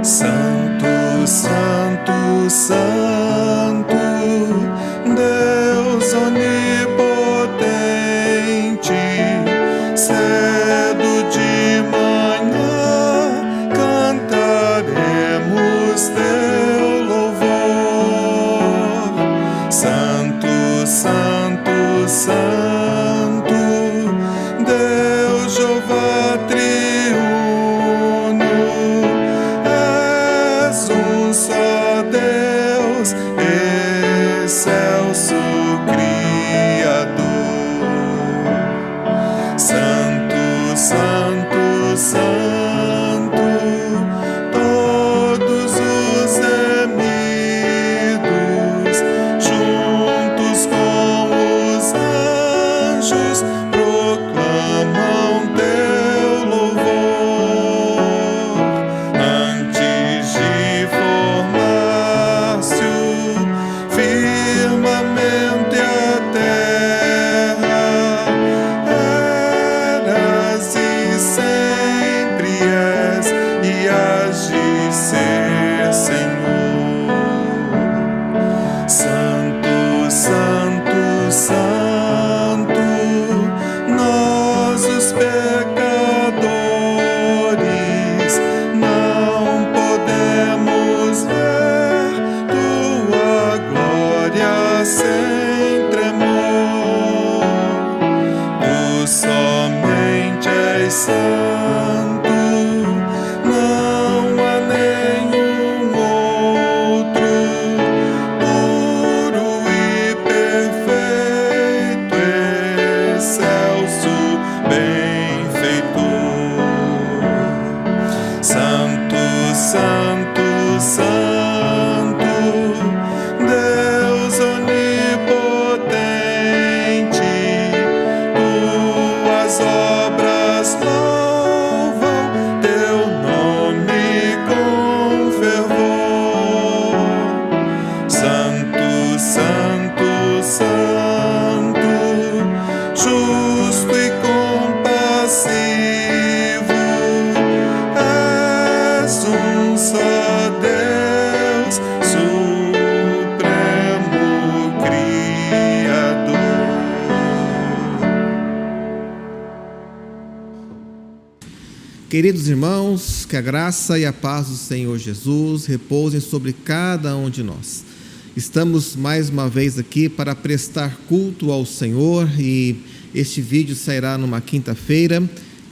Santo, Santo, Santo, Deus onipotente, cedo de manhã cantaremos teu louvor. Santo, Santo, Santo, Deus Jeová triuno, és um só Deus, excelso Criador. Santo, Santo, Santo, todos os remidos, juntos com os anjos, proclamam teu louvor. Antes de formar-se o firmamento e a terra, eras e sempre és e hás de ser, Senhor. Santo, Santo, Santo, nós os pecadores não podemos ver tua glória sem tremor. Tu somente és santo, não há nenhum outro, puro e perfeito, excelso benfeitor. Santo, Santo, Santo, Deus onipotente, tuas obras louvam teu nome com fervor. Santo, Santo, Santo, justo e compassivo, és um só Deus, supremo Criador. Queridos irmãos, que a graça e a paz do Senhor Jesus repousem sobre cada um de nós. Estamos mais uma vez aqui para prestar culto ao Senhor e este vídeo sairá numa quinta-feira,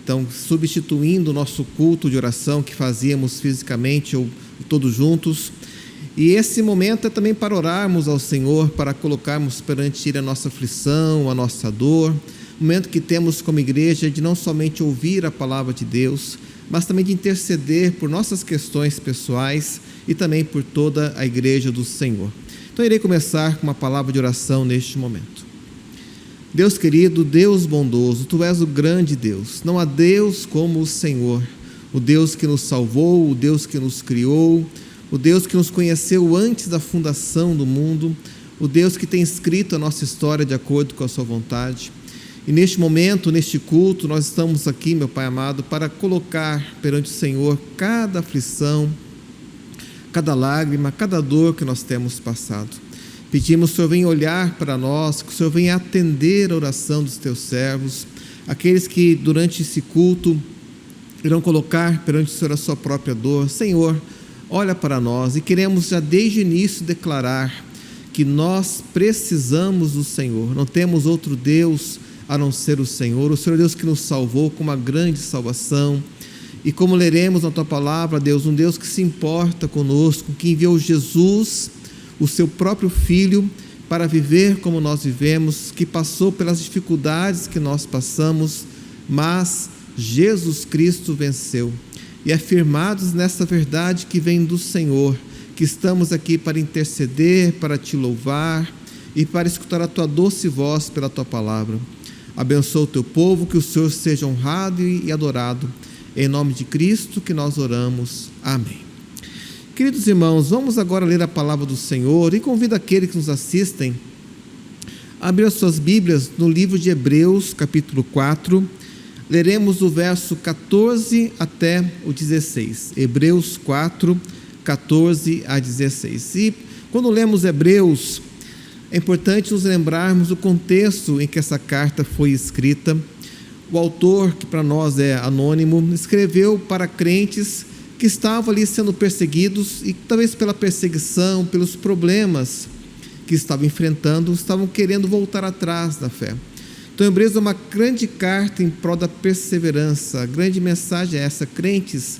então substituindo o nosso culto de oração que fazíamos fisicamente ou todos juntos. E esse momento é também para orarmos ao Senhor, para colocarmos perante Ele a nossa aflição, a nossa dor, momento que temos como igreja de não somente ouvir a palavra de Deus, mas também de interceder por nossas questões pessoais e também por toda a igreja do Senhor. Então irei começar com uma palavra de oração neste momento. Deus querido, Deus bondoso, Tu és o grande Deus, não há Deus como o Senhor, o Deus que nos salvou, o Deus que nos criou, o Deus que nos conheceu antes da fundação do mundo, o Deus que tem escrito a nossa história de acordo com a Sua vontade. E neste momento, neste culto, nós estamos aqui, meu Pai amado, para colocar perante o Senhor cada aflição, cada lágrima, cada dor que nós temos passado. Pedimos que o Senhor venha olhar para nós, que o Senhor venha atender a oração dos Teus servos, aqueles que durante esse culto irão colocar perante o Senhor a sua própria dor. Senhor, olha para nós e queremos já desde o início declarar que nós precisamos do Senhor, não temos outro Deus a não ser o Senhor é Deus que nos salvou com uma grande salvação. E como leremos na Tua palavra, Deus, um Deus que se importa conosco, que enviou Jesus, o Seu próprio Filho, para viver como nós vivemos, que passou pelas dificuldades que nós passamos, mas Jesus Cristo venceu. E afirmados nessa verdade que vem do Senhor, que estamos aqui para interceder, para Te louvar e para escutar a Tua doce voz pela Tua palavra. Abençoa o Teu povo, que o Senhor seja honrado e adorado. Em nome de Cristo que nós oramos. Amém. Queridos irmãos, vamos agora ler a palavra do Senhor e convido aqueles que nos assistem a abrir as suas Bíblias no livro de Hebreus, capítulo 4, Leremos o verso 14 até o 16. Hebreus 4, 14 a 16. E quando lemos Hebreus, é importante nos lembrarmos do contexto em que essa carta foi escrita. O autor, que para nós é anônimo, escreveu para crentes que estavam ali sendo perseguidos e talvez pela perseguição, pelos problemas que estavam enfrentando, estavam querendo voltar atrás da fé. Então, Hebreus é uma grande carta em prol da perseverança. A grande mensagem é essa: crentes,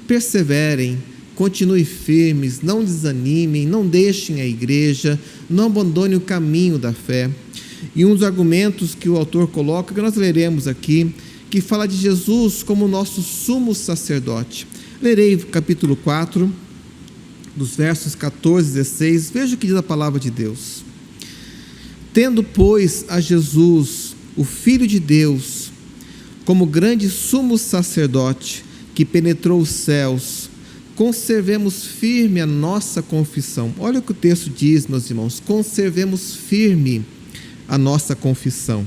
perseverem, continuem firmes, não desanimem, não deixem a igreja, não abandonem o caminho da fé. E um dos argumentos que o autor coloca, que nós leremos aqui, que fala de Jesus como nosso sumo sacerdote. Lerei o capítulo 4, dos versos 14 e 16, veja o que diz a palavra de Deus. Tendo, pois, a Jesus, o Filho de Deus, como grande sumo sacerdote que penetrou os céus, conservemos firme a nossa confissão. Olha o que o texto diz, meus irmãos: conservemos firme a nossa confissão,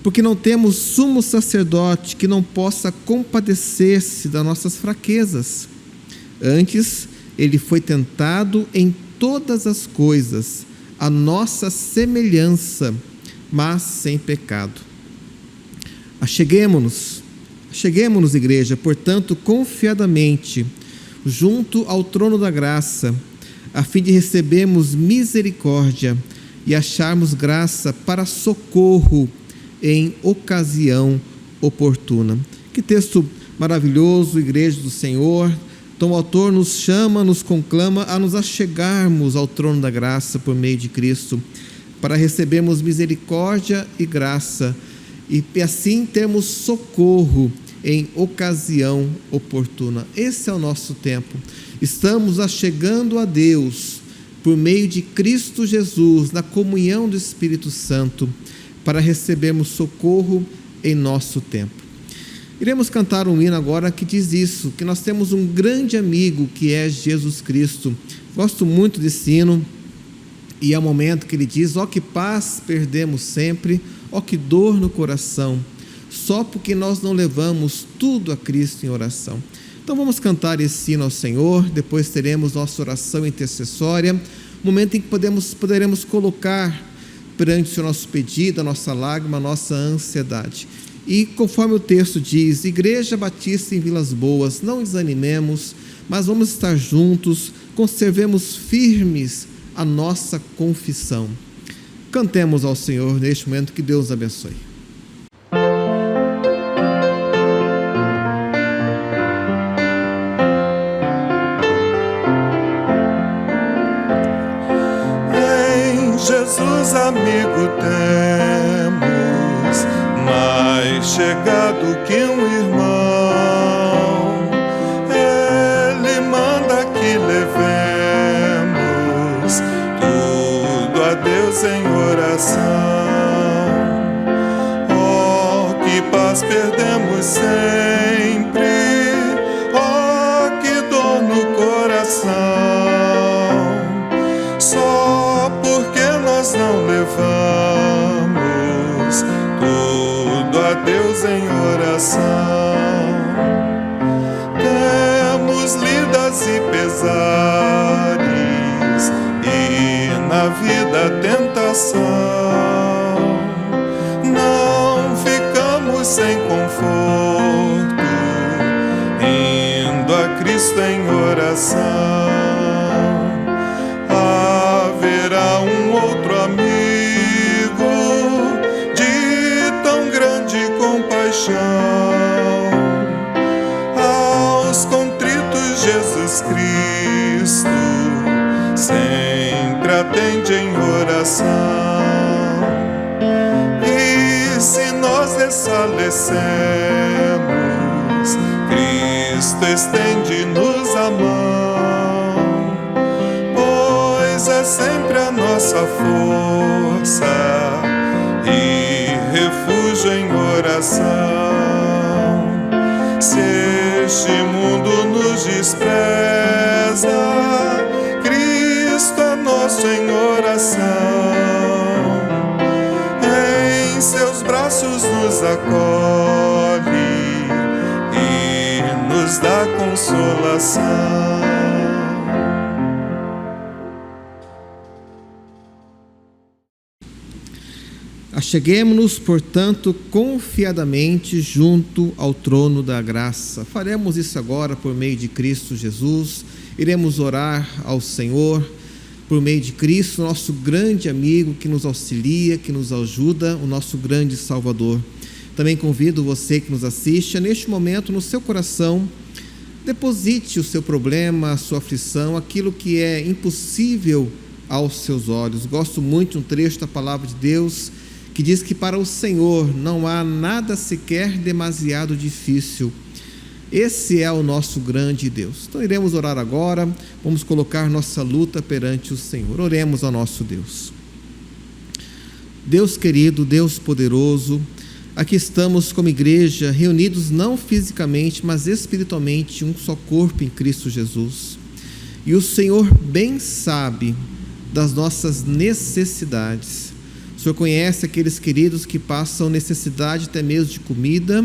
porque não temos sumo sacerdote que não possa compadecer-se das nossas fraquezas. Antes, ele foi tentado em todas as coisas, a nossa semelhança, mas sem pecado. Acheguemo-nos, igreja, portanto, confiadamente, junto ao trono da graça, a fim de recebermos misericórdia e acharmos graça para socorro em ocasião oportuna. Que texto maravilhoso, igreja do Senhor. Então o autor nos chama, nos conclama a nos achegarmos ao trono da graça por meio de Cristo, para recebermos misericórdia e graça, e assim termos socorro em ocasião oportuna. Esse é o nosso tempo. Estamos achegando a Deus por meio de Cristo Jesus, na comunhão do Espírito Santo, para recebermos socorro em nosso tempo. Iremos cantar um hino agora que diz isso, que nós temos um grande amigo que é Jesus Cristo. Gosto muito desse hino, e é o momento que ele diz: ó que paz perdemos sempre, ó que dor no coração, só porque nós não levamos tudo a Cristo em oração. Então vamos cantar esse hino ao Senhor, depois teremos nossa oração intercessória, momento em que poderemos colocar perante o nosso pedido, a nossa lágrima, a nossa ansiedade. E conforme o texto diz, Igreja Batista em Vilas Boas, não desanimemos, mas vamos estar juntos, conservemos firmes a nossa confissão. Cantemos ao Senhor neste momento, que Deus abençoe. Jesus, amigo, temos, mais chegado que um irmão. Ele manda que levemos tudo a Deus em oração. Oh, que paz perdemos sempre, oh, que dor no coração, só porque nós não levamos tudo a Deus em oração. Temos lidas e pesares, e na vida tentação. Não ficamos sem conforto, indo a Cristo em oração. Haverá um outro amigo de tão grande compaixão. Aos contritos Jesus Cristo sempre atende em oração. E se nós desfalecemos, Cristo estende-nos a mão, pois é sempre a nossa força e refúgio em oração. Se este mundo nos despreza, Cristo é nosso em oração. Em seus braços nos acolhe, luz da consolação. Acheguemo-nos, portanto, confiadamente junto ao trono da graça. Faremos isso agora por meio de Cristo Jesus. Iremos orar ao Senhor por meio de Cristo, nosso grande amigo que nos auxilia, que nos ajuda, o nosso grande Salvador. Também convido você que nos assiste, neste momento, no seu coração, deposite o seu problema, a sua aflição, aquilo que é impossível aos seus olhos. Gosto muito de um trecho da Palavra de Deus que diz que para o Senhor não há nada sequer demasiado difícil. Esse é o nosso grande Deus. Então iremos orar agora, vamos colocar nossa luta perante o Senhor. Oremos ao nosso Deus. Deus querido, Deus poderoso, aqui estamos como igreja, reunidos não fisicamente, mas espiritualmente, um só corpo em Cristo Jesus. E o Senhor bem sabe das nossas necessidades. O Senhor conhece aqueles queridos que passam necessidade até mesmo de comida,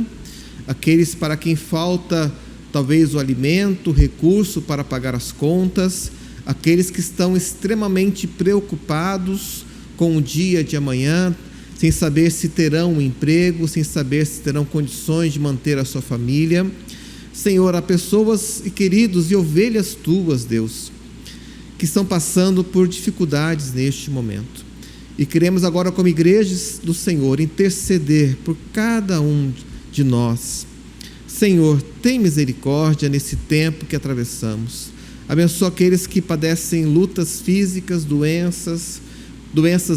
aqueles para quem falta talvez o alimento, o recurso para pagar as contas, aqueles que estão extremamente preocupados com o dia de amanhã, sem saber se terão um emprego, sem saber se terão condições de manter a sua família. Senhor, há pessoas e queridos e ovelhas tuas, Deus, que estão passando por dificuldades neste momento. E queremos agora, como igrejas do Senhor, interceder por cada um de nós. Senhor, tem misericórdia nesse tempo que atravessamos. Abençoa aqueles que padecem lutas físicas, doenças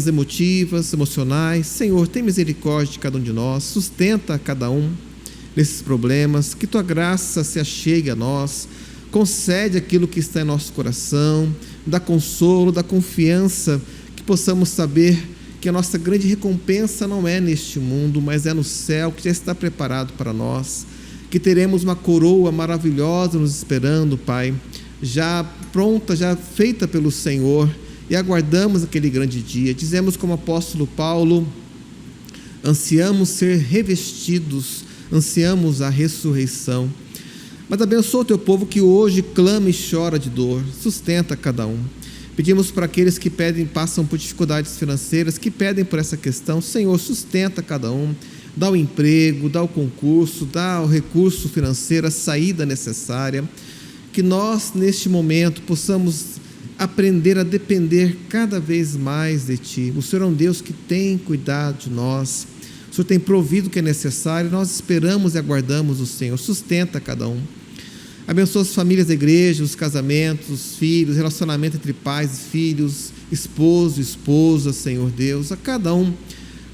emotivas, emocionais. Senhor, tem misericórdia de cada um de nós. Sustenta cada um nesses problemas. Que Tua graça se achegue a nós. Concede aquilo que está em nosso coração. Dá consolo, dá confiança, possamos saber que a nossa grande recompensa não é neste mundo, mas é no céu, que já está preparado para nós, que teremos uma coroa maravilhosa nos esperando, Pai, já pronta, já feita pelo Senhor, e aguardamos aquele grande dia. Dizemos como o apóstolo Paulo, ansiamos ser revestidos, ansiamos a ressurreição. Mas abençoa o Teu povo que hoje clama e chora de dor, sustenta cada um. Pedimos para aqueles que passam por dificuldades financeiras, que pedem por essa questão. Senhor, sustenta cada um, dá o emprego, dá o concurso, dá o recurso financeiro, a saída necessária. Que nós, neste momento, possamos aprender a depender cada vez mais de Ti. O Senhor é um Deus que tem cuidado de nós. O Senhor tem provido o que é necessário. Nós esperamos e aguardamos o Senhor. Sustenta cada um. Abençoa as famílias da igreja, os casamentos, os filhos, relacionamento entre pais e filhos, esposo e esposa, Senhor Deus. A cada um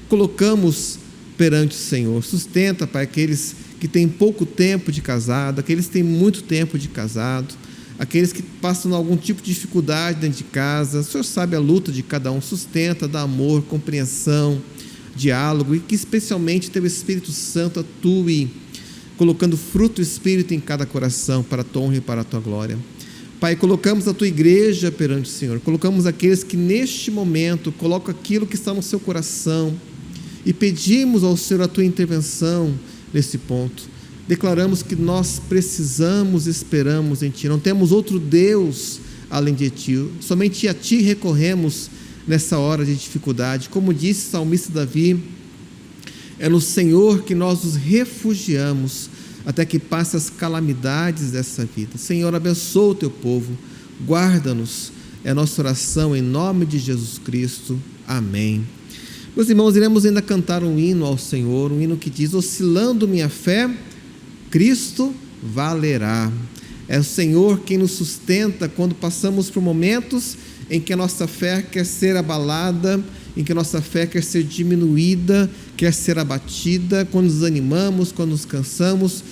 colocamos perante o Senhor. Sustenta, Pai, aqueles que têm pouco tempo de casado, aqueles que têm muito tempo de casado, aqueles que passam algum tipo de dificuldade dentro de casa. O Senhor sabe a luta de cada um. Sustenta, dá amor, compreensão, diálogo, e que especialmente Teu Espírito Santo atue, colocando fruto do Espírito em cada coração, para a Tua honra e para a Tua glória. Pai, colocamos a Tua igreja perante o Senhor, colocamos aqueles que neste momento colocam aquilo que está no seu coração, e pedimos ao Senhor a Tua intervenção nesse ponto. Declaramos que nós precisamos, esperamos em Ti, não temos outro Deus além de Ti, somente a Ti recorremos nessa hora de dificuldade. Como disse o salmista Davi, é no Senhor que nós nos refugiamos até que passe as calamidades dessa vida. Senhor, abençoa o Teu povo, guarda-nos. É a nossa oração em nome de Jesus Cristo. Amém. Meus irmãos, iremos ainda cantar um hino ao Senhor, um hino que diz: oscilando minha fé, Cristo valerá. É o Senhor quem nos sustenta quando passamos por momentos em que a nossa fé quer ser abalada, em que a nossa fé quer ser diminuída, quer ser abatida, quando nos animamos, quando nos cansamos.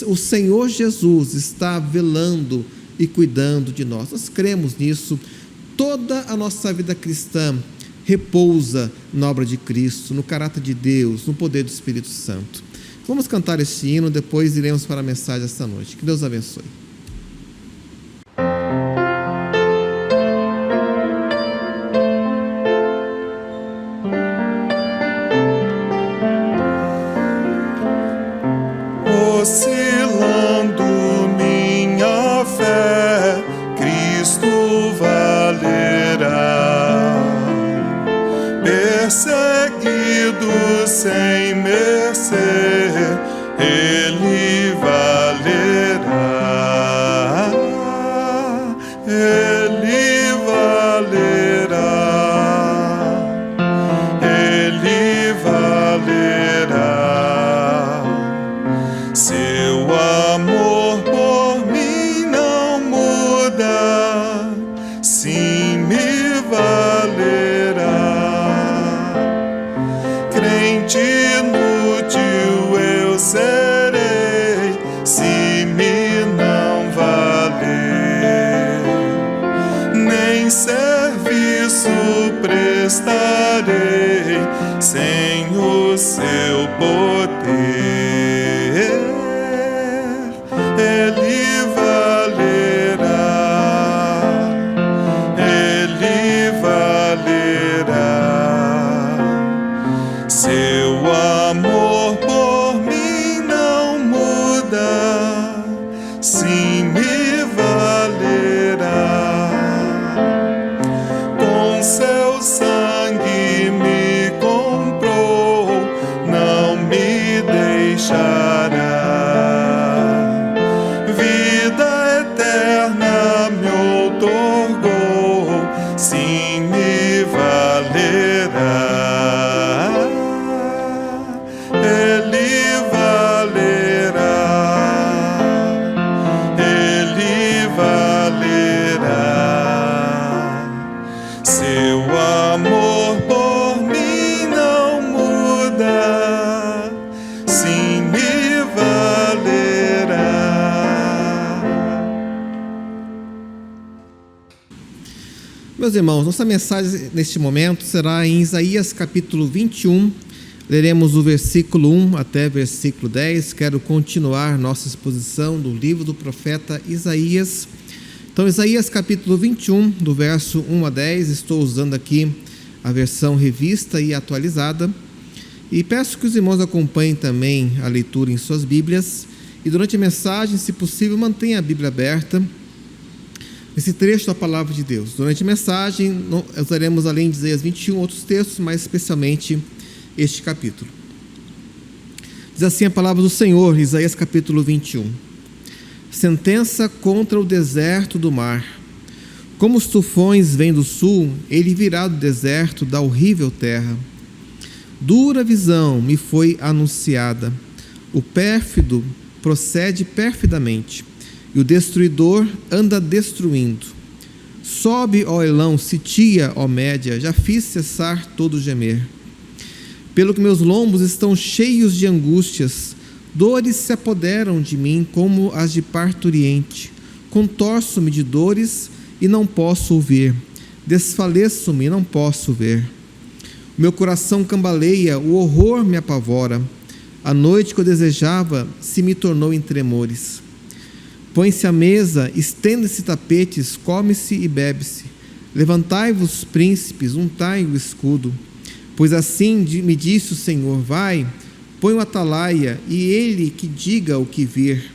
O Senhor Jesus está velando e cuidando de nós. Nós cremos nisso. Toda a nossa vida cristã repousa na obra de Cristo, no caráter de Deus, no poder do Espírito Santo. Vamos cantar este hino, depois iremos para a mensagem esta noite. Que Deus abençoe. Oscilando ferido sem mercê, ele valerá, ele valerá, ele valerá. Seu amor por mim não muda, sim me valerá. Crente inútil eu serei, se me não valer, nem serviço prestarei sem o seu poder. Ele valerá, ele valerá. Seu amor por mim não muda, sim me valerá. Com seu sangue me comprou, não me deixará. Vida eterna me outorgou, sim me valerá. Ele valerá, ele valerá. Seu amor por mim não muda, sim me valerá. Meus irmãos, nossa mensagem neste momento será em Isaías capítulo 21. Leremos o versículo 1 até versículo 10. Quero continuar nossa exposição do livro do profeta Isaías. Então, Isaías capítulo 21, do verso 1 a 10. Estou usando aqui a versão revista e atualizada. E peço que os irmãos acompanhem também a leitura em suas Bíblias. E durante a mensagem, se possível, mantenha a Bíblia aberta. Esse trecho da palavra de Deus. Durante a mensagem, usaremos, além de Isaías 21, outros textos, mas especialmente este capítulo. Diz assim a palavra do Senhor, Isaías capítulo 21. Sentença contra o deserto do mar. Como os tufões vêm do sul, ele virá do deserto da horrível terra. Dura visão me foi anunciada. O pérfido procede perfidamente, e o destruidor anda destruindo. Sobe, ó Elão, sitia, ó Média, já fiz cessar todo gemer. Pelo que meus lombos estão cheios de angústias, dores se apoderam de mim como as de parturiente. Contorço-me de dores e não posso ouvir, desfaleço-me e não posso ver. O meu coração cambaleia, o horror me apavora. A noite que eu desejava se me tornou em tremores. Põe-se à mesa, estende-se tapetes, come-se e bebe-se. Levantai-vos, príncipes, untai o escudo. Pois assim me disse o Senhor, vai, põe o atalaia, e ele que diga o que vir.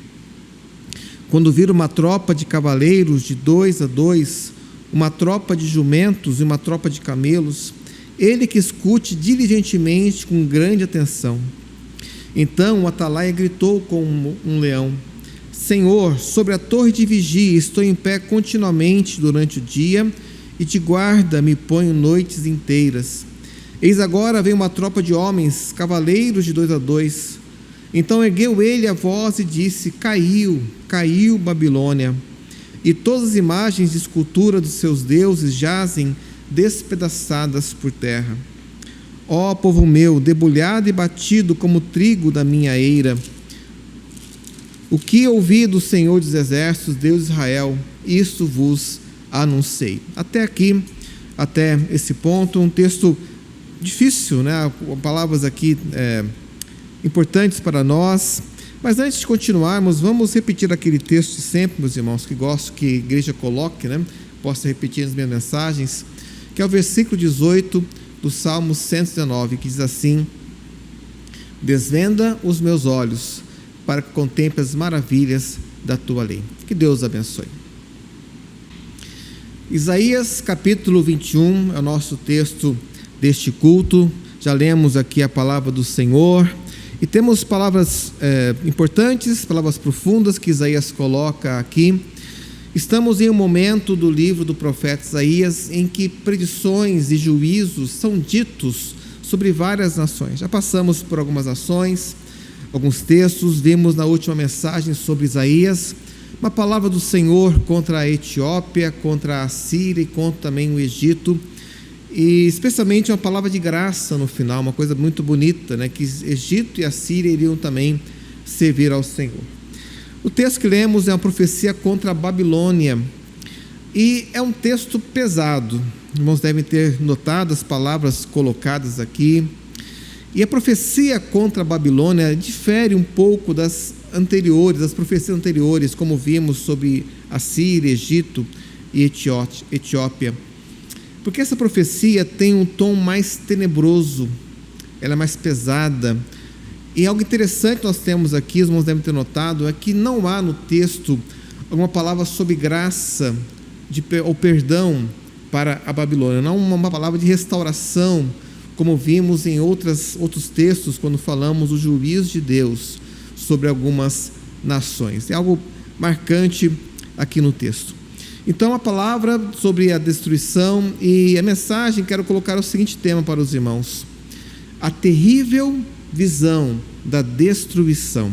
Quando vir uma tropa de cavaleiros de 2 a 2, uma tropa de jumentos e uma tropa de camelos, ele que escute diligentemente com grande atenção. Então o atalaia gritou como um leão, Senhor, sobre a torre de vigia estou em pé continuamente durante o dia, e de guarda me ponho noites inteiras. Eis agora vem uma tropa de homens, cavaleiros de 2 a 2. Então ergueu ele a voz e disse, caiu, caiu Babilônia, e todas as imagens de escultura dos seus deuses jazem despedaçadas por terra. Ó povo meu, debulhado e batido como trigo da minha eira, o que ouvi do Senhor dos Exércitos, Deus de Israel, isso vos anunciei. Até aqui, até esse ponto, um texto difícil, né? Palavras aqui importantes para nós. Mas antes de continuarmos, vamos repetir aquele texto de sempre, meus irmãos, que gosto que a igreja coloque, né? Possa repetir nas minhas mensagens, que é o versículo 18 do Salmo 119, que diz assim, desvenda os meus olhos, para que contemple as maravilhas da tua lei. Que Deus abençoe. Isaías capítulo 21 é o nosso texto deste culto. já lemos aqui a palavra do Senhor e temos palavras importantes, palavras profundas que Isaías coloca aqui. Estamos em um momento do livro do profeta Isaías em que predições e juízos são ditos sobre várias nações. Já passamos por algumas nações, alguns textos, vimos na última mensagem sobre Isaías uma palavra do Senhor contra a Etiópia, contra a Síria e contra também o Egito, e especialmente uma palavra de graça no final, uma coisa muito bonita, né? Que Egito e a Síria iriam também servir ao Senhor. O texto que lemos é uma profecia contra a Babilônia, e é um texto pesado. Os irmãos devem ter notado as palavras colocadas aqui. E a profecia contra a Babilônia difere um pouco das anteriores, das profecias anteriores, como vimos sobre a Síria, Egito e Etiópia. Porque essa profecia tem um tom mais tenebroso, ela é mais pesada. E algo interessante nós temos aqui, os irmãos devem ter notado, é que não há no texto alguma palavra sobre graça ou perdão para a Babilônia, não uma palavra de restauração, como vimos em outros textos, quando falamos do juízo de Deus sobre algumas nações. É algo marcante aqui no texto. Então, a palavra sobre a destruição, e a mensagem, quero colocar o seguinte tema para os irmãos: a terrível visão da destruição.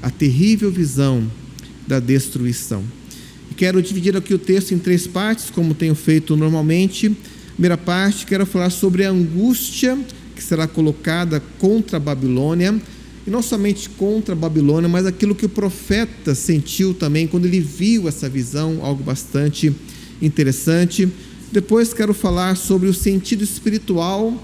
A terrível visão da destruição. E quero dividir aqui o texto em 3 partes, como tenho feito normalmente. Primeira parte, quero falar sobre a angústia que será colocada contra a Babilônia, e não somente contra a Babilônia, mas aquilo que o profeta sentiu também quando ele viu essa visão, algo bastante interessante. Depois quero falar sobre o sentido espiritual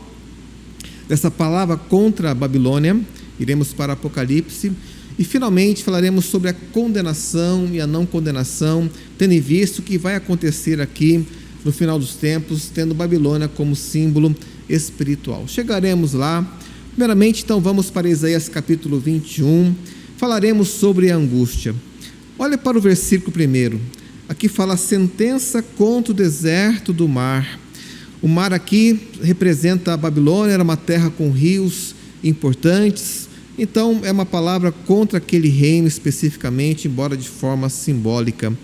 dessa palavra contra a Babilônia, iremos para Apocalipse, e finalmente falaremos sobre a condenação e a não condenação, tendo em vista o que vai acontecer aqui no final dos tempos, tendo Babilônia como símbolo espiritual. Chegaremos lá. Primeiramente, então, vamos para Isaías capítulo 21, falaremos sobre a angústia. Olha para o versículo 1, aqui fala sentença contra o deserto do mar. O mar aqui representa a Babilônia, era uma terra com rios importantes, então é uma palavra contra aquele reino especificamente, embora de forma simbólica.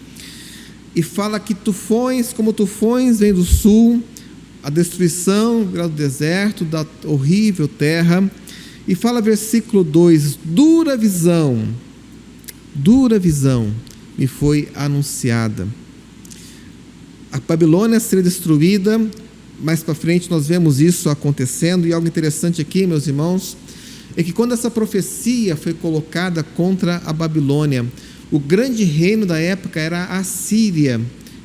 E fala que tufões, como tufões, vêm do sul, a destruição do deserto, da horrível terra. E fala versículo 2, dura visão me foi anunciada. A Babilônia seria destruída, mais para frente nós vemos isso acontecendo. E algo interessante aqui, meus irmãos, é que quando essa profecia foi colocada contra a Babilônia, o grande reino da época era a Síria.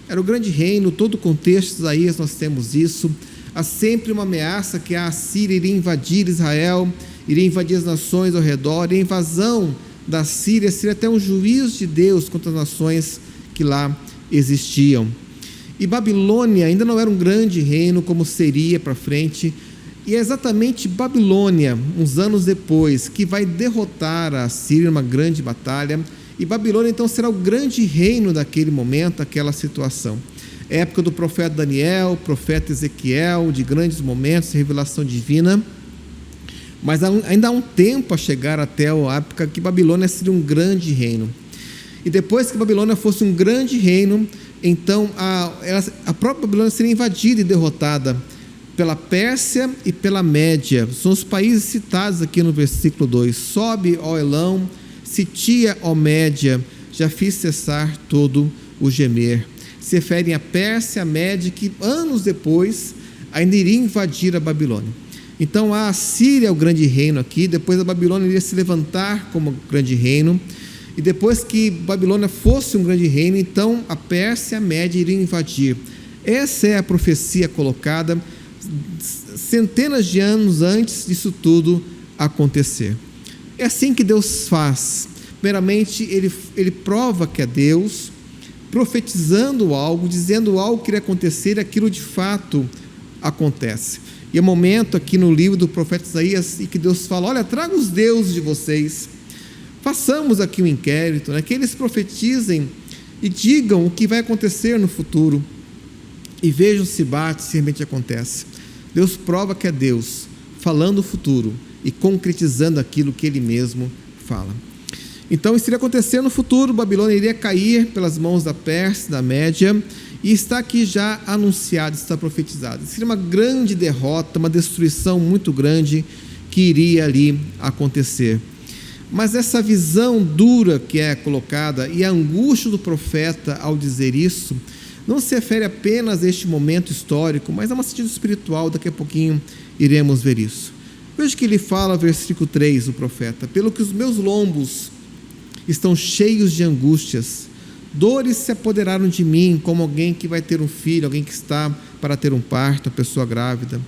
Era o grande reino, todo o contexto de Isaías nós temos isso. Há sempre uma ameaça que a Síria iria invadir Israel, iria invadir as nações ao redor, e a invasão da Síria seria até um juízo de Deus contra as nações que lá existiam. E Babilônia ainda não era um grande reino como seria para frente, e é exatamente Babilônia, uns anos depois, que vai derrotar a Síria numa grande batalha. E Babilônia então será o grande reino daquele momento, aquela situação. Época do profeta Daniel, profeta Ezequiel, de grandes momentos de revelação divina. Mas ainda há um tempo a chegar até a época que Babilônia seria um grande reino. E depois que Babilônia fosse um grande reino, então a própria Babilônia seria invadida e derrotada pela Pérsia e pela Média. São os países citados aqui no versículo 2. Sobe, ó Elão, Sitia, ó Média, já fiz cessar todo o gemer. Se referem a Pérsia, a Média, que anos depois ainda iria invadir a Babilônia. Então a Síria é o grande reino aqui, depois a Babilônia iria se levantar como grande reino, e depois que Babilônia fosse um grande reino, então a Pérsia e a Média iriam invadir. Essa é a profecia colocada centenas de anos antes disso tudo acontecer. É assim que Deus faz. Primeiramente, ele prova que é Deus, profetizando algo, dizendo algo que iria acontecer, aquilo de fato acontece. E é momento aqui no livro do profeta Isaías em que Deus fala: olha, traga os deuses de vocês, façamos aqui um inquérito, que eles profetizem e digam o que vai acontecer no futuro, e vejam se bate, se realmente acontece. Deus prova que é Deus, falando o futuro e concretizando aquilo que ele mesmo fala. Então, isso iria acontecer no futuro, Babilônia iria cair pelas mãos da Pérsia, da Média, e está aqui já anunciado, está profetizado. Seria uma grande derrota, uma destruição muito grande que iria ali acontecer. Mas essa visão dura que é colocada e a angústia do profeta ao dizer isso, não se refere apenas a este momento histórico, mas a um sentido espiritual. Daqui a pouquinho iremos ver isso. Veja que ele fala, versículo 3, o profeta: pelo que os meus lombos estão cheios de angústias, dores se apoderaram de mim, como alguém que vai ter um filho, alguém que está para ter um parto, a pessoa grávida.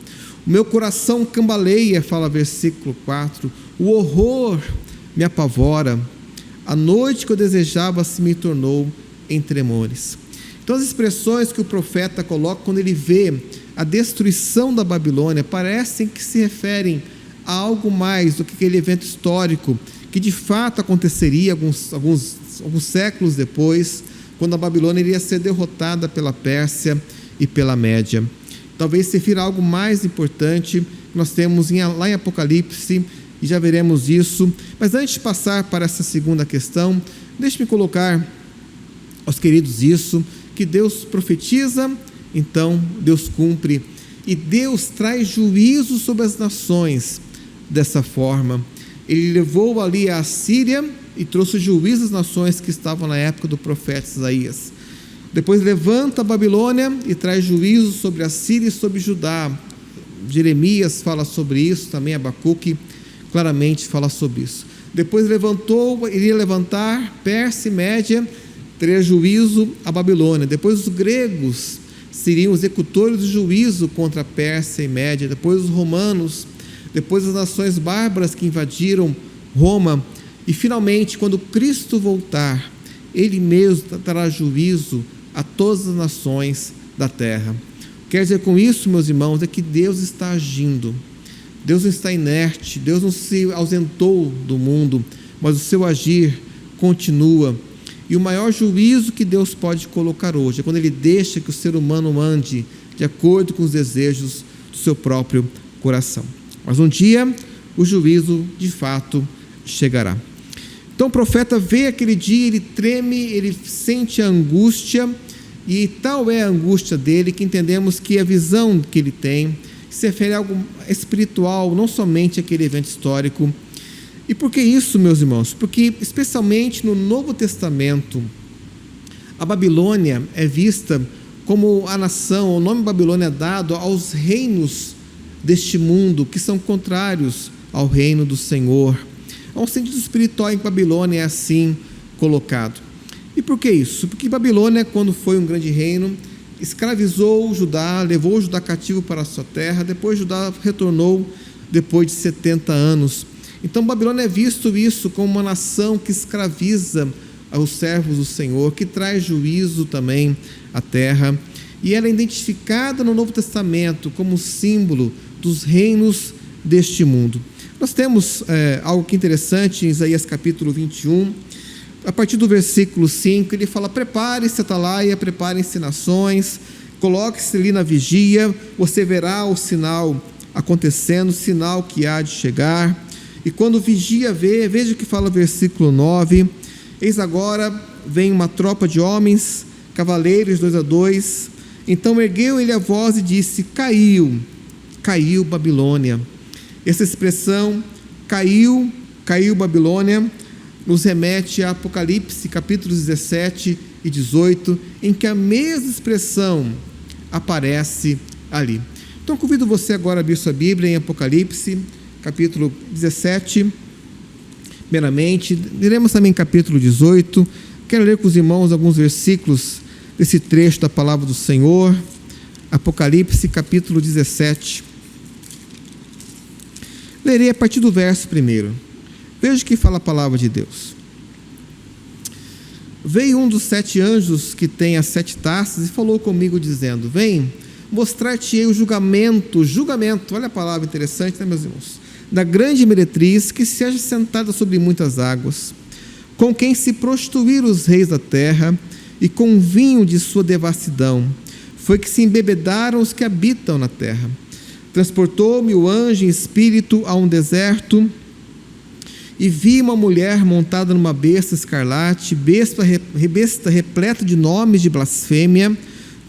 O meu coração cambaleia, fala versículo 4, o horror me apavora, a noite que eu desejava se me tornou em tremores. Então, as expressões que o profeta coloca quando ele vê a destruição da Babilônia parecem que se referem a algo mais do que aquele evento histórico que de fato aconteceria alguns séculos depois, quando a Babilônia iria ser derrotada pela Pérsia e pela Média. Talvez se refira a algo mais importante que nós temos lá em Apocalipse, e já veremos isso. Mas antes de passar para essa segunda questão, deixe-me colocar aos queridos isso, que Deus profetiza, então Deus cumpre, e Deus traz juízo sobre as nações dessa forma. Ele levou ali a Assíria e trouxe juízo às nações que estavam na época do profeta Isaías. Depois levanta a Babilônia e traz juízo sobre a Síria e sobre Judá. Jeremias fala sobre isso, também Abacuque claramente fala sobre isso. Depois iria levantar Pérsia e Média, teria juízo a Babilônia. Depois os gregos seriam executores do juízo contra a Pérsia e Média. Depois os romanos, depois as nações bárbaras que invadiram Roma. E finalmente, quando Cristo voltar, Ele mesmo trará juízo a todas as nações da terra. Quer dizer com isso, meus irmãos, é que Deus está agindo. Deus não está inerte, Deus não se ausentou do mundo, mas o seu agir continua. E o maior juízo que Deus pode colocar hoje é quando Ele deixa que o ser humano ande de acordo com os desejos do seu próprio coração. Mas um dia o juízo de fato chegará. Então o profeta vê aquele dia, ele treme, ele sente a angústia, e tal é a angústia dele que entendemos que a visão que ele tem se refere a algo espiritual, não somente aquele evento histórico. E por que isso, meus irmãos? Porque especialmente no Novo Testamento, a Babilônia é vista como a nação, o nome Babilônia é dado aos reinos deste mundo que são contrários ao reino do Senhor. Há um sentido espiritual em que Babilônia é assim colocado. E por que isso? Porque Babilônia, quando foi um grande reino, escravizou Judá, levou o Judá cativo para a sua terra, depois Judá retornou depois de 70 anos. Então Babilônia é visto isso como uma nação que escraviza os servos do Senhor, que traz juízo também à terra, e ela é identificada no Novo Testamento como símbolo dos reinos deste mundo. Nós temos algo que é interessante em Isaías capítulo 21, a partir do versículo 5, ele fala: prepare-se, atalaia, preparem-se nações, coloque-se ali na vigia, você verá o sinal acontecendo, o sinal que há de chegar. E quando o vigia vê, veja o que fala o versículo 9: eis agora vem uma tropa de homens, cavaleiros 2-2. Então ergueu ele a voz e disse: caiu Babilônia. Essa expressão, caiu Babilônia, nos remete a Apocalipse, capítulos 17 e 18, em que a mesma expressão aparece ali. Então, convido você agora a abrir sua Bíblia em Apocalipse, capítulo 17, primeiramente. Leremos também capítulo 18. Quero ler com os irmãos alguns versículos desse trecho da palavra do Senhor. Apocalipse, capítulo 17. Lerei a partir do verso 1. Veja o que fala a palavra de Deus. Veio um dos 7 anjos que tem as 7 taças e falou comigo dizendo: vem, mostrar-te-ei o julgamento, olha a palavra interessante, né, meus irmãos? Da grande meretriz que se acha sentada sobre muitas águas, com quem se prostituíram os reis da terra, e com o vinho de sua devassidão foi que se embebedaram os que habitam na terra. Transportou-me o anjo em espírito a um deserto, e vi uma mulher montada numa besta escarlate, besta repleta de nomes de blasfêmia,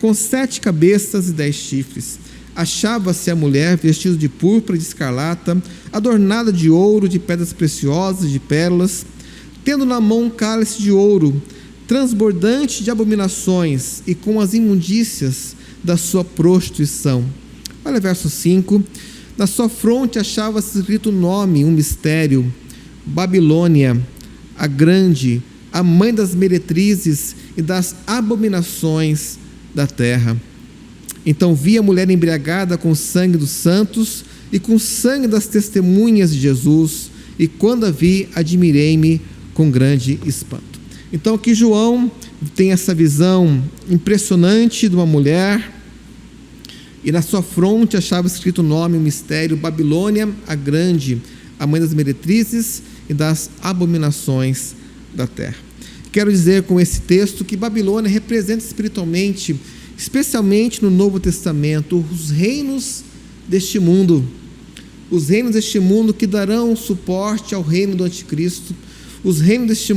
com 7 cabeças e 10 chifres. Achava-se a mulher vestida de púrpura e de escarlata, adornada de ouro, de pedras preciosas, de pérolas, tendo na mão um cálice de ouro, transbordante de abominações e com as imundícias da sua prostituição. Olha verso 5. Na sua fronte achava-se escrito um nome, um mistério: Babilônia, a grande, a mãe das meretrizes e das abominações da terra. Então vi a mulher embriagada com o sangue dos santos e com o sangue das testemunhas de Jesus, e quando a vi, admirei-me com grande espanto. Então aqui João tem essa visão impressionante de uma mulher, e na sua fronte achava escrito o nome, o mistério: Babilônia, a grande, a mãe das meretrizes e das abominações da terra. Quero dizer com esse texto que Babilônia representa espiritualmente, especialmente no Novo Testamento, os reinos deste mundo. Os reinos deste mundo que darão suporte ao reino do anticristo. Os reinos deste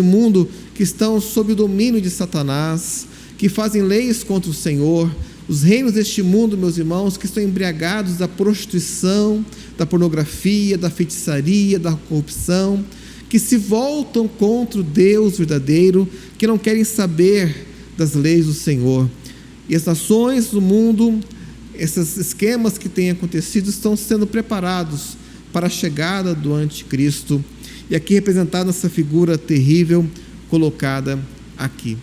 mundo que estão sob o domínio de Satanás, que fazem leis contra o Senhor. Os reinos deste mundo, meus irmãos, que estão embriagados da prostituição, da pornografia, da feitiçaria, da corrupção, que se voltam contra o Deus verdadeiro, que não querem saber das leis do Senhor. E as nações do mundo, esses esquemas que têm acontecido, estão sendo preparados para a chegada do anticristo. E aqui representada essa figura terrível colocada aqui.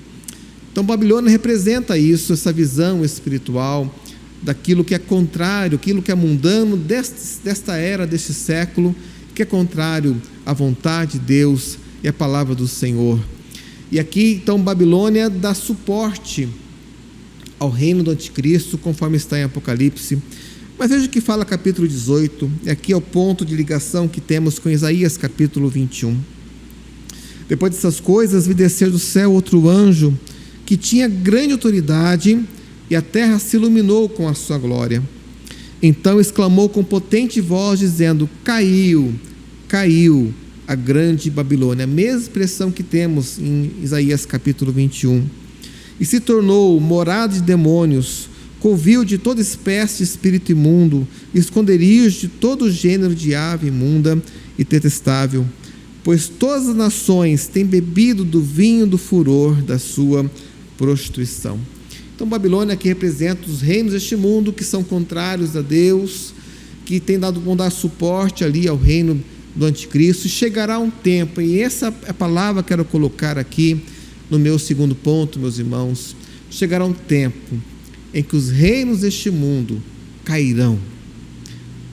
Então Babilônia representa isso, essa visão espiritual daquilo que é contrário, aquilo que é mundano desta era, deste século, que é contrário à vontade de Deus e à palavra do Senhor. E aqui então Babilônia dá suporte ao reino do anticristo, conforme está em Apocalipse. Mas veja o que fala capítulo 18, e aqui é o ponto de ligação que temos com Isaías capítulo 21. Depois dessas coisas, vi descer do céu outro anjo, que tinha grande autoridade, e a terra se iluminou com a sua glória. Então exclamou com potente voz, dizendo: caiu, caiu a grande Babilônia. A mesma expressão que temos em Isaías capítulo 21. E se tornou morada de demônios, covil de toda espécie de espírito imundo, esconderijo de todo gênero de ave imunda e detestável, pois todas as nações têm bebido do vinho do furor da sua prostituição. Então Babilônia aqui representa os reinos deste mundo que são contrários a Deus, que vão dar suporte ali ao reino do anticristo. Chegará um tempo, e essa é a palavra que quero colocar aqui no meu segundo ponto, meus irmãos. Chegará um tempo em que os reinos deste mundo cairão.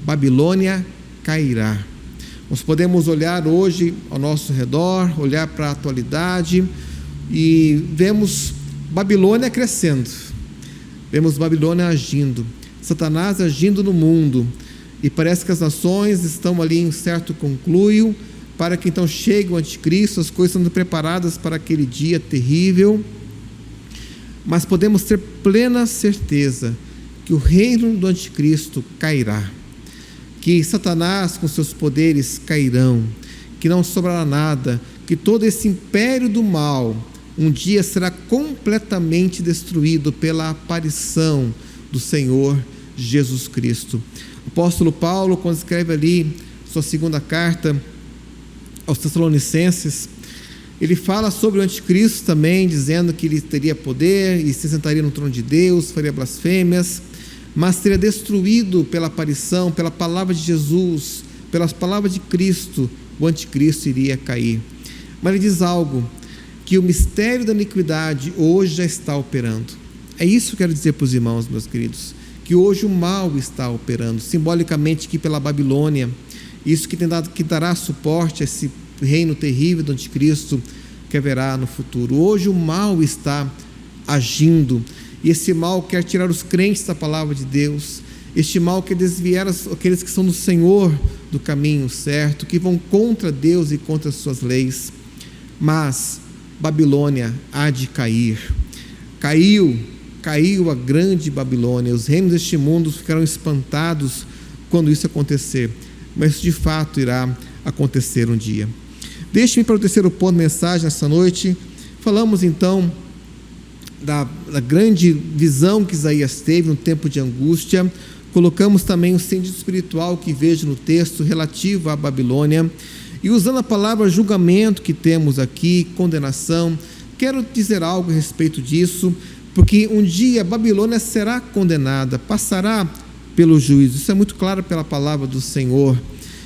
Babilônia cairá. Nós podemos olhar hoje ao nosso redor, olhar para a atualidade e vemos Babilônia crescendo, vemos Babilônia agindo, Satanás agindo no mundo, e parece que as nações estão ali em certo concluio, para que então chegue o anticristo, as coisas sendo preparadas para aquele dia terrível. Mas podemos ter plena certeza que o reino do anticristo cairá, que Satanás com seus poderes cairão, que não sobrará nada, que todo esse império do mal um dia será completamente destruído pela aparição do Senhor Jesus Cristo. O apóstolo Paulo, quando escreve ali sua segunda carta aos Tessalonicenses, ele fala sobre o anticristo também, dizendo que ele teria poder e se sentaria no trono de Deus, faria blasfêmias, mas seria destruído pela aparição, pela palavra de Jesus, pelas palavras de Cristo. O anticristo iria cair. Mas ele diz algo, que o mistério da iniquidade hoje já está operando. É isso que eu quero dizer para os irmãos, meus queridos, que hoje o mal está operando, simbolicamente que pela Babilônia, isso que dará suporte a esse reino terrível do anticristo que haverá no futuro. Hoje o mal está agindo, e esse mal quer tirar os crentes da palavra de Deus, este mal quer desviar aqueles que são do Senhor do caminho certo, que vão contra Deus e contra as suas leis. Mas Babilônia há de cair. Caiu caiu a grande Babilônia. Os reinos deste mundo ficarão espantados quando isso acontecer, mas de fato irá acontecer um dia. Deixe-me para o terceiro ponto da mensagem nessa noite. Falamos então da grande visão que Isaías teve no tempo de angústia. Colocamos também o sentido espiritual que vejo no texto relativo à Babilônia. E usando a palavra julgamento que temos aqui, condenação, quero dizer algo a respeito disso, porque um dia a Babilônia será condenada, passará pelo juízo. Isso é muito claro pela palavra do Senhor.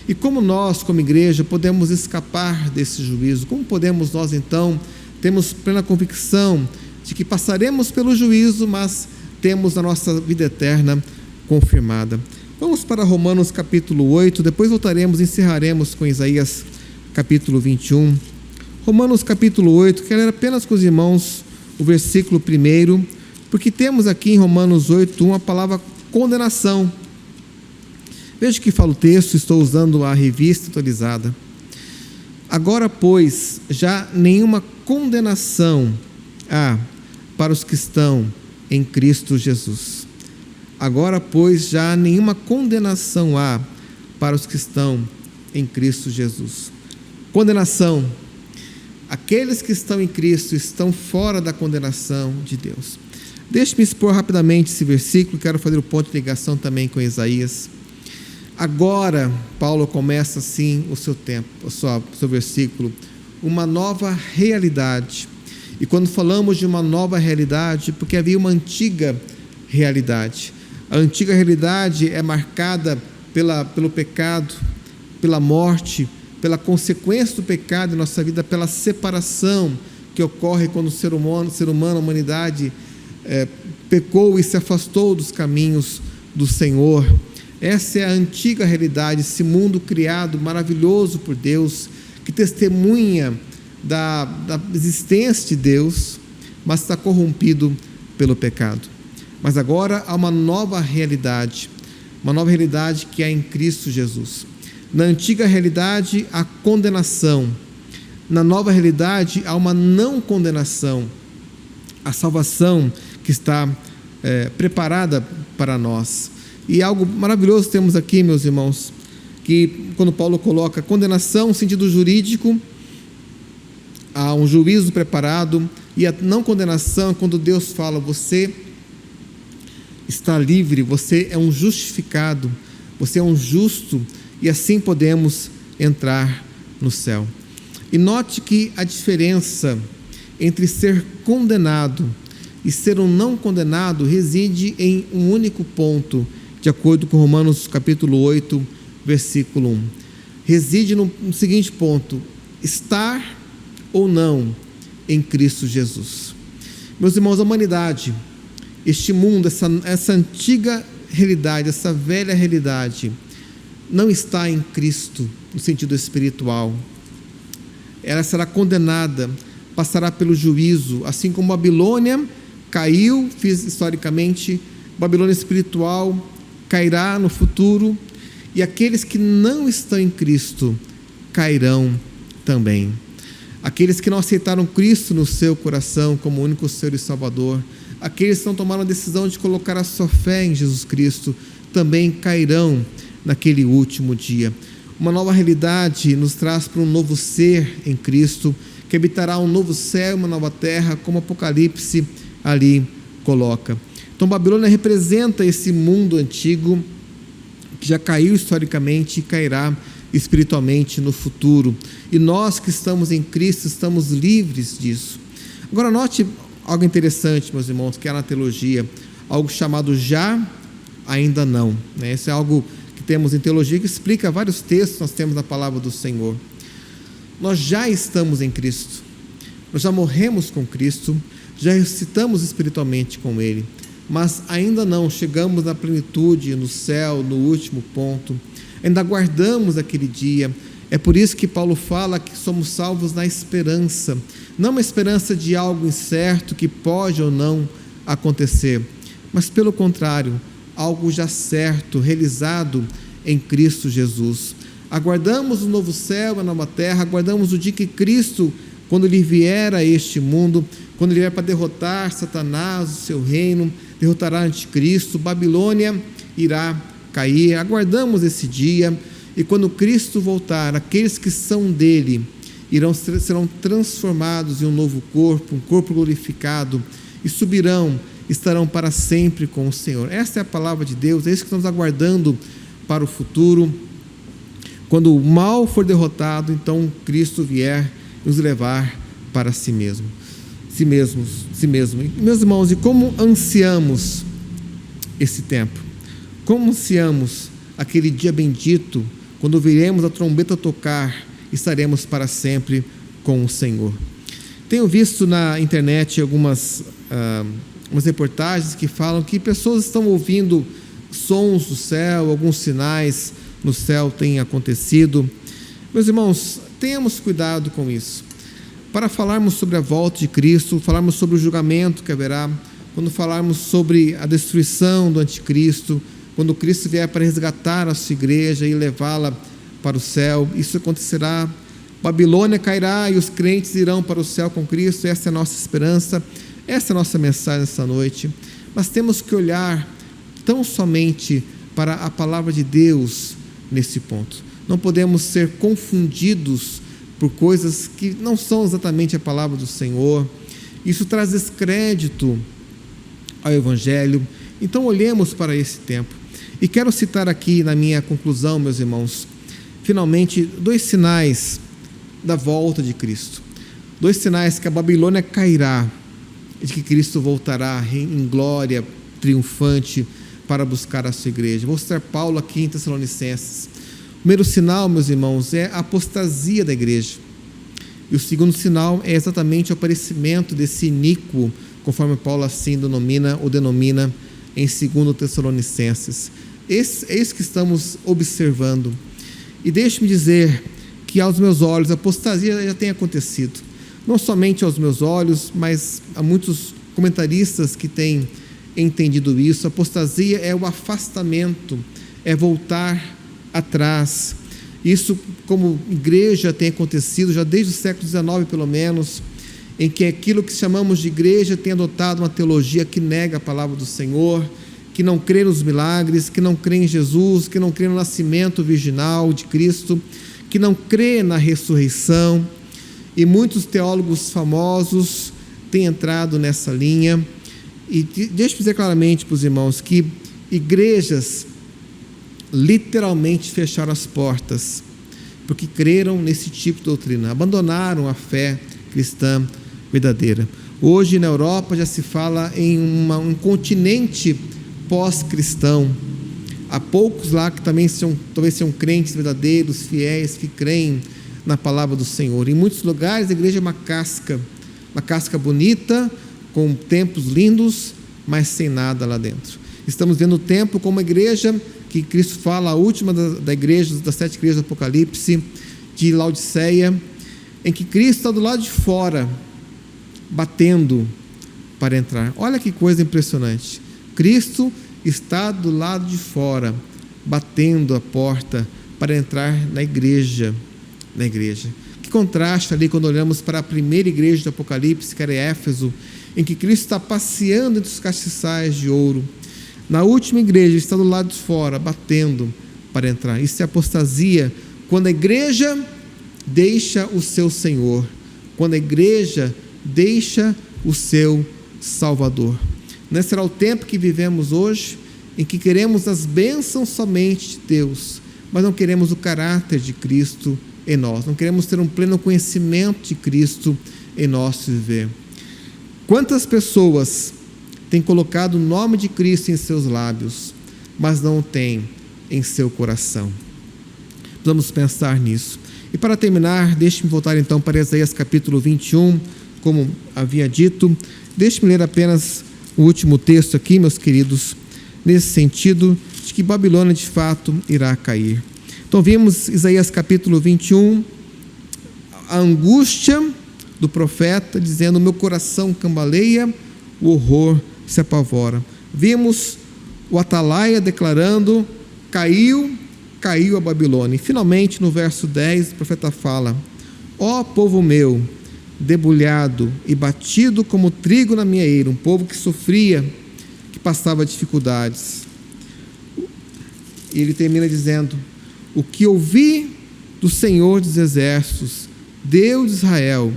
E como nós, como igreja, podemos escapar desse juízo? Como podemos nós, então, termos plena convicção de que passaremos pelo juízo, mas temos a nossa vida eterna confirmada? Vamos para Romanos capítulo 8, depois voltaremos e encerraremos com Isaías capítulo 21. Romanos capítulo 8, quero ler apenas com os irmãos o versículo 1, porque temos aqui em Romanos 8 uma palavra condenação. Veja o que fala o texto, estou usando a revista atualizada. Agora, pois, já nenhuma condenação há para os que estão em Cristo Jesus. Agora, pois, já nenhuma condenação há para os que estão em Cristo Jesus. Condenação. Aqueles que estão em Cristo estão fora da condenação de Deus. Deixe-me expor rapidamente esse versículo, quero fazer o ponto de ligação também com Isaías. Agora, Paulo começa assim o seu tempo, o seu versículo, uma nova realidade. E quando falamos de uma nova realidade, porque havia uma antiga realidade. A antiga realidade é marcada pelo pecado, pela morte, pela consequência do pecado em nossa vida, pela separação que ocorre quando o ser humano, a humanidade, pecou e se afastou dos caminhos do Senhor. Essa é a antiga realidade, esse mundo criado, maravilhoso por Deus, que testemunha da existência de Deus, mas está corrompido pelo pecado. Mas agora há uma nova realidade que é em Cristo Jesus. Na antiga realidade, há condenação. Na nova realidade, há uma não condenação. A salvação que está preparada para nós. E algo maravilhoso temos aqui, meus irmãos, que quando Paulo coloca condenação no sentido jurídico, há um juízo preparado, e a não condenação quando Deus fala, você está livre, você é um justificado, você é um justo, e assim podemos entrar no céu. E note que a diferença entre ser condenado e ser um não condenado reside em um único ponto, de acordo com Romanos capítulo 8, versículo 1. Reside no seguinte ponto: estar ou não em Cristo Jesus. Meus irmãos, a humanidade, este mundo, essa antiga realidade, essa velha realidade, não está em Cristo no sentido espiritual. Ela será condenada, passará pelo juízo, assim como Babilônia caiu historicamente, Babilônia espiritual cairá no futuro, e aqueles que não estão em Cristo cairão também. Aqueles que não aceitaram Cristo no seu coração como único Senhor e Salvador, aqueles que não tomaram a decisão de colocar a sua fé em Jesus Cristo, também cairão naquele último dia. Uma nova realidade nos traz para um novo ser em Cristo, que habitará um novo céu e uma nova terra, como Apocalipse ali coloca. Então Babilônia representa esse mundo antigo que já caiu historicamente e cairá espiritualmente no futuro. E nós que estamos em Cristo estamos livres disso. Agora note algo interessante, meus irmãos, que é na teologia, algo chamado já, ainda não. Isso é algo que temos em teologia que explica vários textos que nós temos na palavra do Senhor. Nós já estamos em Cristo, nós já morremos com Cristo, já ressuscitamos espiritualmente com Ele, mas ainda não chegamos na plenitude, no céu, no último ponto, ainda aguardamos aquele dia. É por isso que Paulo fala que somos salvos na esperança, não uma esperança de algo incerto que pode ou não acontecer, mas pelo contrário, algo já certo, realizado em Cristo Jesus. Aguardamos o novo céu, a nova terra, aguardamos o dia que Cristo, quando Ele vier a este mundo, quando ele vier para derrotar Satanás, o seu reino, derrotará o anticristo, Babilônia irá cair. Aguardamos esse dia, e quando Cristo voltar, aqueles que são dele serão transformados em um novo corpo, um corpo glorificado, e subirão, estarão para sempre com o Senhor. Esta é a palavra de Deus, é isso que estamos aguardando para o futuro. Quando o mal for derrotado, então Cristo vier nos levar para si mesmo. Meus irmãos, e como ansiamos esse tempo? Como ansiamos aquele dia bendito, quando ouviremos a trombeta tocar, estaremos para sempre com o Senhor. Tenho visto na internet algumas reportagens que falam que pessoas estão ouvindo sons do céu, alguns sinais no céu têm acontecido. Meus irmãos, tenhamos cuidado com isso. Para falarmos sobre a volta de Cristo, falarmos sobre o julgamento que haverá, quando falarmos sobre a destruição do anticristo, quando Cristo vier para resgatar a sua igreja e levá-la para o céu, isso acontecerá. Babilônia cairá e os crentes irão para o céu com Cristo. Essa é a nossa esperança, essa é a nossa mensagem nessa noite. Mas temos que olhar tão somente para a palavra de Deus nesse ponto. Não podemos ser confundidos por coisas que não são exatamente a palavra do Senhor. Isso traz descrédito ao Evangelho. Então olhemos para esse tempo. E quero citar aqui na minha conclusão, meus irmãos, finalmente, 2 sinais da volta de Cristo. 2 sinais que a Babilônia cairá e de que Cristo voltará em glória triunfante para buscar a sua igreja. Vou citar Paulo aqui em Tessalonicenses. O primeiro sinal, meus irmãos, é a apostasia da igreja. E o segundo sinal é exatamente o aparecimento desse iníquo, conforme Paulo assim denomina em 2 Tessalonicenses. É isso que estamos observando. E deixe-me dizer que aos meus olhos a apostasia já tem acontecido. Não somente aos meus olhos, mas há muitos comentaristas que têm entendido isso. A apostasia é o afastamento, é voltar atrás. Isso, como igreja, tem acontecido já desde o século XIX, pelo menos, em que aquilo que chamamos de igreja tem adotado uma teologia que nega a palavra do Senhor, que não crê nos milagres, que não crê em Jesus, que não crê no nascimento virginal de Cristo, que não crê na ressurreição. E muitos teólogos famosos têm entrado nessa linha. E deixa eu dizer claramente para os irmãos que igrejas literalmente fecharam as portas, porque creram nesse tipo de doutrina, abandonaram a fé cristã verdadeira. Hoje na Europa já se fala em um continente pós-cristão. Há poucos lá que também talvez sejam crentes verdadeiros, fiéis, que creem na palavra do Senhor. Em muitos lugares a igreja é uma casca bonita, com templos lindos, mas sem nada lá dentro. Estamos vendo o tempo como uma igreja que Cristo fala, a última das 7 igrejas do Apocalipse, de Laodiceia, em que Cristo está do lado de fora, batendo para entrar. Olha que coisa impressionante. Cristo está do lado de fora, batendo a porta para entrar na igreja. Que contraste ali quando olhamos para a primeira igreja do Apocalipse, que era Éfeso, em que Cristo está passeando entre os castiçais de ouro. Na última igreja está do lado de fora, batendo para entrar. Isso é apostasia, quando a igreja deixa o seu Senhor, quando a igreja deixa o seu Salvador. Não será o tempo que vivemos hoje, em que queremos as bênçãos somente de Deus, mas não queremos o caráter de Cristo em nós, não queremos ter um pleno conhecimento de Cristo em nosso viver. Quantas pessoas têm colocado o nome de Cristo em seus lábios, mas não o têm em seu coração? Vamos pensar nisso. E para terminar, deixe-me voltar então para Isaías capítulo 21, como havia dito. Deixe-me ler apenas o último texto aqui, meus queridos, nesse sentido de que Babilônia de fato irá cair. Então vimos Isaías capítulo 21, a angústia do profeta, dizendo: meu coração cambaleia, o horror se apavora. Vimos o atalaia declarando: caiu a Babilônia. E finalmente no verso 10 o profeta fala: ó povo meu, debulhado e batido como trigo na minha eira, um povo que sofria, que passava dificuldades. E ele termina dizendo: o que ouvi do Senhor dos Exércitos, Deus de Israel,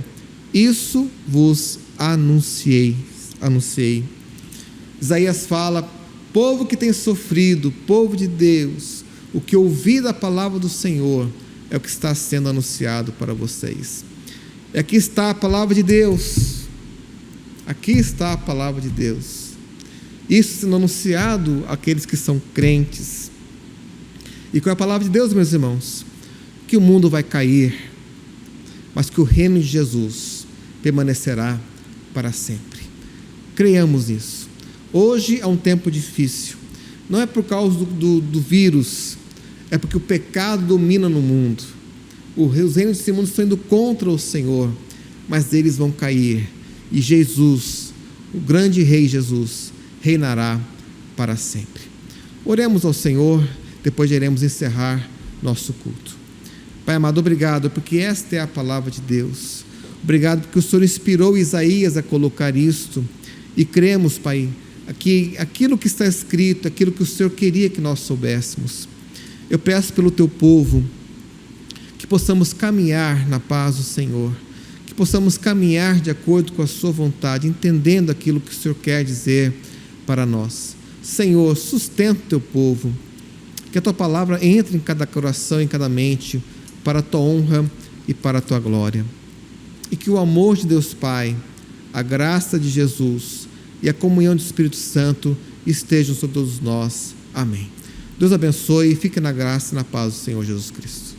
isso vos anunciei. Isaías fala: povo que tem sofrido, povo de Deus, o que ouvi da palavra do Senhor é o que está sendo anunciado para vocês. E aqui está a palavra de Deus. Aqui está a palavra de Deus. Isso sendo anunciado àqueles que são crentes. E com a palavra de Deus, meus irmãos, que o mundo vai cair, mas que o reino de Jesus permanecerá para sempre. Creiamos nisso. Hoje é um tempo difícil. Não é por causa do vírus, é porque o pecado domina no mundo. Os reinos desse mundo estão indo contra o Senhor, mas eles vão cair. E Jesus, o grande Rei Jesus, reinará para sempre. Oremos ao Senhor, depois iremos encerrar nosso culto. Pai amado, obrigado, porque esta é a palavra de Deus. Obrigado porque o Senhor inspirou Isaías a colocar isto. E cremos, Pai, que aquilo que está escrito, aquilo que o Senhor queria que nós soubéssemos. Eu peço pelo teu povo, que possamos caminhar na paz do Senhor, que possamos caminhar de acordo com a sua vontade, entendendo aquilo que o Senhor quer dizer para nós. Senhor, sustenta o teu povo, que a tua palavra entre em cada coração, em cada mente, para a tua honra e para a tua glória. E que o amor de Deus Pai, a graça de Jesus e a comunhão do Espírito Santo estejam sobre todos nós. Amém. Deus abençoe e fique na graça e na paz do Senhor Jesus Cristo.